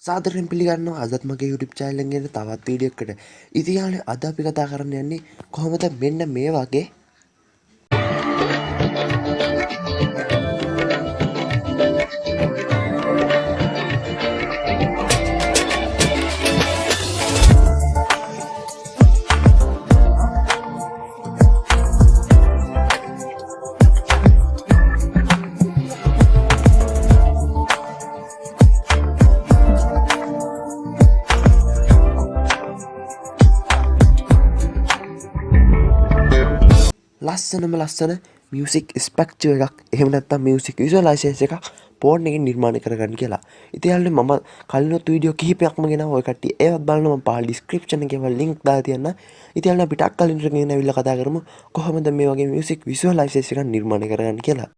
සාදරයෙන් පිළිගන්නවා අදත් මගේ YouTube channel එකෙන් තවත් වීඩියෝ එකකට. ඉතින් යාළුවනේ අද අපි කතා කරන්න යන්නේ කොහොමද මෙන්න මේ වගේ ලස්සන මියුසික් ස්පෙක්චර් එකක් එහෙම නැත්නම් මියුසික් විසුවලයිසේෂන් එකක් ෆෝන් එකෙන් නිර්මාණය කරගන්න කියලා. ඉතින් යාළුවනේ මම කලිනුත් වීඩියෝ කිහිපයක්ම ගෙනාවා. ඔය කට්ටිය ඒවත් බලන්න මම පහළ ඩිස්ක්‍රිප්ෂන් එකේ වල ලින්ක් දාලා තියන්න. ඉතින් යාළුවනේ අපි ටක් කලින් ගෙන ඇවිල්ලා කතා කරමු කොහොමද මේ වගේ මියුසික් විසුවලයිසේෂන් එකක් නිර්මාණය කරගන්න කියලා.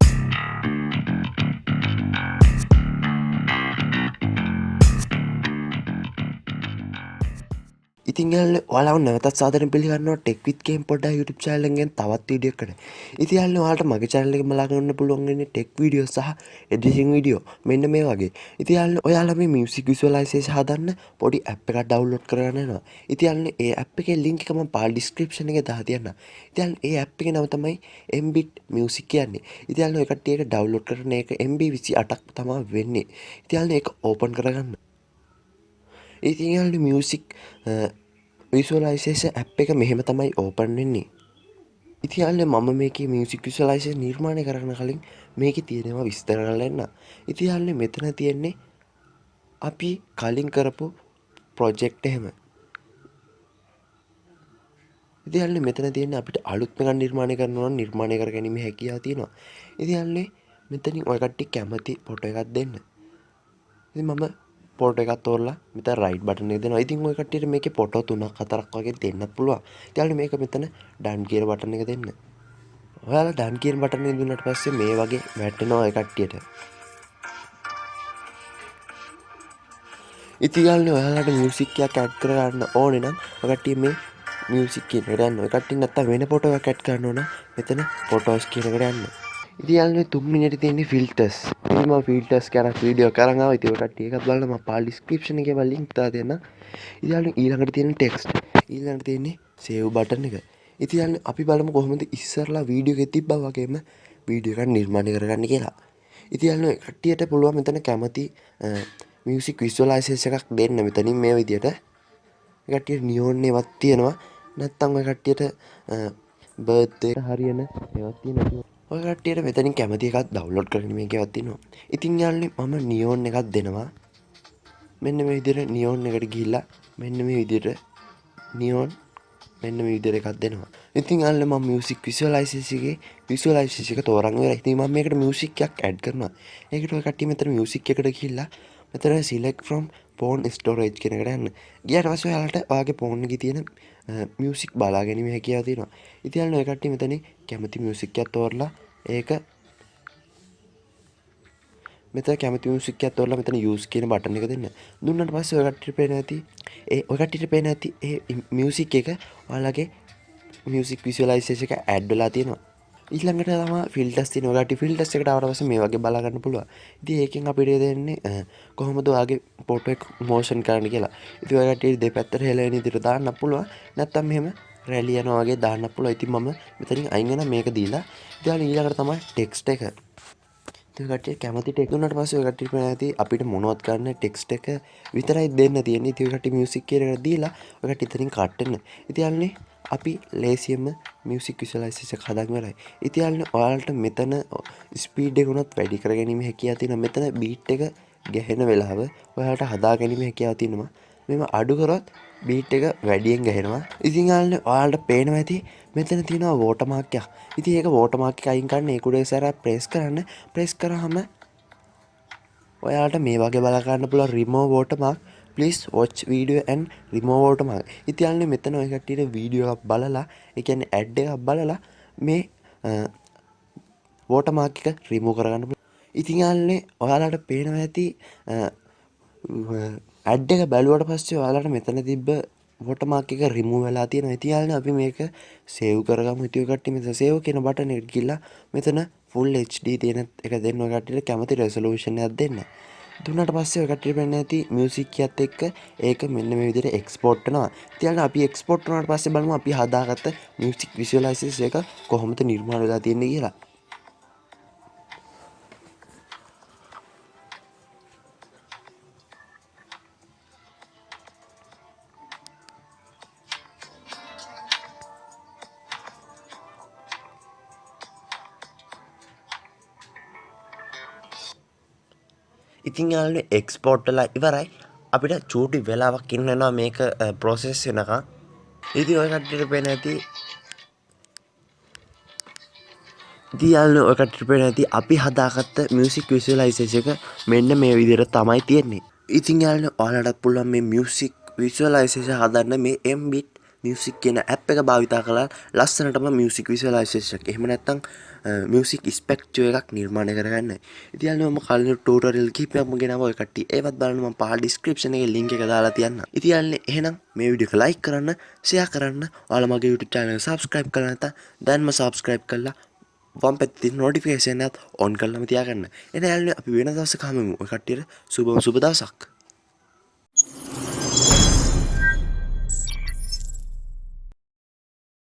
ඉතින් යාළුවනේ ඔයාලව නැවතත් සාදරයෙන් පිළිගන්නවා ටෙක් විත් ගේම් පොඩ්ඩක් YouTube channel එකෙන් තවත් වීඩියෝ එකකට. ඉතින් යාළුවනේ ඔයාලට මගේ channel එකේ බලා ගන්න පුළුවන් වෙන්නේ ටෙක් වීඩියෝ සහ එඩිටින් වීඩියෝ මෙන්න මේ වගේ. ඉතින් යාළුවනේ ඔයාලා මේ මියුසික් විසුවලයිසේෂන් හදන්න පොඩි app එකක් download කරගන්න යනවා. ඉතින් යාළුවනේ ඒ app එකේ link එක මම පාල් description එකේ දාලා තියන්නම්. ඉතින් යාළුවනේ ඒ app එකේ නම තමයි MBit music කියන්නේ. ඉතින් යාළුවනේ ඔය කට්ටිය ඒක download කරන එක MB 28ක් තමයි වෙන්නේ. ඉතින් යාළුවනේ ඒක open කරගන්න. ඉතින් යාළුවනේ මියුසික් විසුවලයිසේෂන් ඇප් එක මෙහෙම තමයි ඕපන් වෙන්නේ. ඉතින් යාළුවනේ මම මේකේ මියුසික් විසුවලයිසේෂන් නිර්මාණය කරන්න කලින් මේකේ තියෙනවා විස්තර කරලා එන්න. ඉතින් යාළුවනේ මෙතන තියෙන්නේ අපි කලින් කරපු ප්‍රොජෙක්ට් එහෙම. ඉතින් යාළුවනේ මෙතන තියෙන්නේ අපිට අලුත් එකක් නිර්මාණය කරනවා නම් නිර්මාණය කරගැනීමේ හැකියාව තියෙනවා. ඉතින් යාළුවනේ මෙතනින් ඔය කට්ටිය කැමති ෆොටෝ එකක් දෙන්න. ඉතින් මම ෆොටෝ එකක් තෝරලා මෙතන රයිට් බටන් එක දෙනවා. ඉතින් ඔය කට්ටියට මේකේ ෆොටෝ 3ක් 4ක් වගේ දෙන්නත් පුළුවන්. ඉතින් මේක මෙතන ඩන් කියන බටන් එක දෙන්න. ඔයාලා ඩන් කියන බටන් එක දුන්නාට පස්සේ මේ වගේ වැටෙනවා ඔය කට්ටියට. ඉතින් ඔයාලට මියුසික් එකක් ඇඩ් කරගන්න ඕනේ නම් ඔය කට්ටිය මේ මියුසික් කියන එකට යන්න. ඔය කට්ටිය නැත්තම් වෙන ෆොටෝ එකක් ඇඩ් කරන්න ඕන මෙතන ෆොටෝස් කියන එකට යන්න. ඉතින් යාළුවනේ 3 මිනිහට තියෙන්නේ ෆිල්ටර්ස්. ඉතින් මම ෆිල්ටර්ස් ගැන වීඩියෝ කරන් ආවා. ඉතින් ඔය කට්ටිය එකක් බලන්න මම පාල් ඩිස්ක්‍රිප්ෂන් එකේ වල ලින්ක් දාලා දෙන්නම්. ඉතින් යාළුවනේ ඊළඟට තියෙන ටෙක්ස්ට්. ඊළඟට තියෙන්නේ සේව් බටන් එක. ඉතින් යාළුවනේ අපි බලමු කොහොමද ඉස්සරලා වීඩියෝ එකේ තිබ්බා වගේම වීඩියෝ එකක් නිර්මාණය කරගන්න කියලා. ඉතින් යාළුවනේ කට්ටියට පුළුවන් මෙතන කැමති මියුසික් විසුවලයිසේෂන් එකක් දෙන්න මෙතනින් මේ විදියට. ඒ කට්ටියට නියෝන් ඒවත් තියෙනවා. නැත්තම් ඔය කට්ටියට බර්ත්ඩේ හරියන ඒවත් තියෙනවා. ඔය කට්ටියට මෙතනින් කැමති එකක් ඩවුන්ලෝඩ් කරගෙන මේකේවත් තියෙනවා. ඉතින් යාළුවනේ මම නියෝන් එකක් දෙනවා. මෙන්න මේ විදිහට නියෝන් එකට ගිහිල්ලා මෙන්න මේ විදිහට නියෝන් මෙන්න මේ විදිහට එකක් දෙනවා. ඉතින් යාළුවනේ මම මියුසික් විසුවලයිසේෂන් එක තෝරන් ඉවරයි. ඉතින් මම මේකට මියුසික් එකක් ඇඩ් කරනවා. ඒකට ඔය කට්ටිය මෙතන මියුසික් එකට ගිහිල්ලා මෙතන select from phone storage කියන එකට යන්න. ගියාට පස්සේ ඔයාලට ඔයාගේ ෆෝන් එකේ තියෙන මියුසික් බලා ගැනීම හැකියාව තියෙනවා. ඉතින් යාළුවනේ ඔය කට්ටිය මෙතන කැමති මියුසික් එකක් තෝරලා ඒක මෙතන කැමති මියුසික් එකක් තෝරලා මෙතන use කියන බටන් එක දෙන්න. දුන්නාට පස්සේ ඔය කට්ටියට පේන ඇති ඒ මියුසික් එක ඔයාලගේ මියුසික් විසුවලයිසේෂන් එක ඇඩ් වෙලා තියෙනවා. ඊළඟට තමයි ෆිල්ටර්ස් තියෙනවා. ඔය කට්ටිය ෆිල්ටර්ස් එකට ආවට පස්සේ මේ වගේ බලා ගන්න පුළුවන්. ඉතින් ඒකෙන් අපිට දෙන්නේ කොහොමද ඔයාගේ ෆොටෝ එක මොෂන් කරන්න කියලා. ඉතින් ඔය කට්ටිය දෙපැත්තට හෙලවෙන විදිහට දාන්න පුළුවන්. නැත්තම් මෙහෙම රැලි යනවා වගේ දාන්න පුළුවන්. ඉතින් මම මෙතනින් අයින් වෙන මේක දීලා ඉතින් ඊළඟට තමයි ටෙක්ස්ට් එක. ඉතින් කට්ටිය කැමති ටෙක්ස්ට් දුන්නාට පස්සේ ඔය කට්ටියට නැති අපිට මොනවද කරන්න ටෙක්ස්ට් එක විතරයි දෙන්න තියෙන්නේ. ඉතින් ඔය කට්ටිය මියුසික් කියන එක දීලා ඔය කට්ටිය ඉතින් කට් වෙන. ඉතින් අපි ලේසියෙන්ම මියුසික් විසුවලයිසේෂන් එක හදාගෙන ඉවරයි. ඉතින් ඔයාලට මෙතන ස්පීඩ් එක උනත් වැඩි කරගැනීම හැකියාව තියෙනවා. මෙතන බීට් එක ගැහෙන වෙලාව ඔයාලට හදා ගැනීම හැකියාව තියෙනවා. මෙම අඩු කරොත් බීට් එක වැඩියෙන් ගැහෙනවා. ඉතින් ඔයාලට පේනවා ඇති මෙතන තියෙනවා වෝටර්මාක් එකක්. ඉතින් ඒක වෝටර්මාක් එක අයින් කරන්න ඒක උඩ සැරයක් ප්‍රෙස් කරන්න. ප්‍රෙස් කරාම ඔයාලට මේ වගේ බලා ගන්න පුළුවන් remove watermark please watch video and remove watermark. ඉතින් මෙතන ඔය කට්ටියට වීඩියෝ එකක් බලලා ඒ කියන්නේ ඇඩ් එකක් බලලා මේ watermark එක remove කරගන්න පුළුවන්. ඉතින් ඔයාලට පේනවා ඇති ඇඩ් එක බැලුවට පස්සේ ඔයාලට මෙතන තිබ්බ watermark එක remove වෙලා තියෙනවා. ඉතින් අපි මේක save කරගමු. ඉතින් ඔය කට්ටිය මෙතන save කියන බටන් එකට ගිහලා මෙතන full HD තියෙන එක දෙන්න ඔය කට්ටියට කැමති resolution එකක් දෙන්න. දුන්නට පස්සේ ඔය කට්ටියට පේන්නේ නැති මියුසික් එකත් එක්ක ඒක මෙන්න මේ විදිහට එක්ස්පෝර්ට් වෙනවා. ඉතින් අපි එක්ස්පෝර්ට් වුණාට පස්සේ බලමු අපි හදාගත්ත මියුසික් විෂුවලයිසේෂන් එක කොහොමද නිර්මාණය වෙලා තියෙන්නේ කියලා. ඉතින් යාළුවනේ එක්ස්පෝර්ට් වෙලා ඉවරයි. අපිට චූටි වෙලාවක් ඉන්න වෙනවා මේක ප්‍රොසෙස් වෙනකන්. ඉතින් ඔය කට්ටියට පේන්නේ නැති ඔය කට්ටියට පේන්නේ නැති අපි හදාගත්ත මියුසික් විෂුවලයිසේෂන් එක මෙන්න මේ විදිහට තමයි තියෙන්නේ. ඉතින් යාළුවනේ ඔයාලටත් පුළුවන් මේ මියුසික් විෂුවලයිසේෂන් හදන්න මේ MBit මියුසික් කියන ඇප් එක භාවිතා කරලා ලස්සනටම මියුසික් විෂුවලයිසේෂන් එක. එහෙම නැත්නම් මියුසික් ස්පෙක්ට්‍රම් එකක් නිර්මාණය කරගන්න. ඉතින් යාළුවනේ මම කලින් ටියුටෝරියල් කිහිපයක්ම ගෙනාවා ඔය කට්ටිය. ඒවත් බලන්න මම පහළ ඩිස්ක්‍රිප්ෂන් එකේ link එක දාලා තියන්නම්. ඉතින් යාළුවනේ එහෙනම් මේ වීඩියෝ එක like කරන්න, share කරන්න, ඔයාලා මගේ YouTube channel එක subscribe කරලා නැත්නම් දැන්ම subscribe කරලා වම් පැත්තේ තියෙන notification එකත් on කරලාම තියාගන්න. එහෙනම් යාළුවනේ අපි වෙන දවසක හමුවෙමු. ඔය කට්ටියට සුබ දවසක්.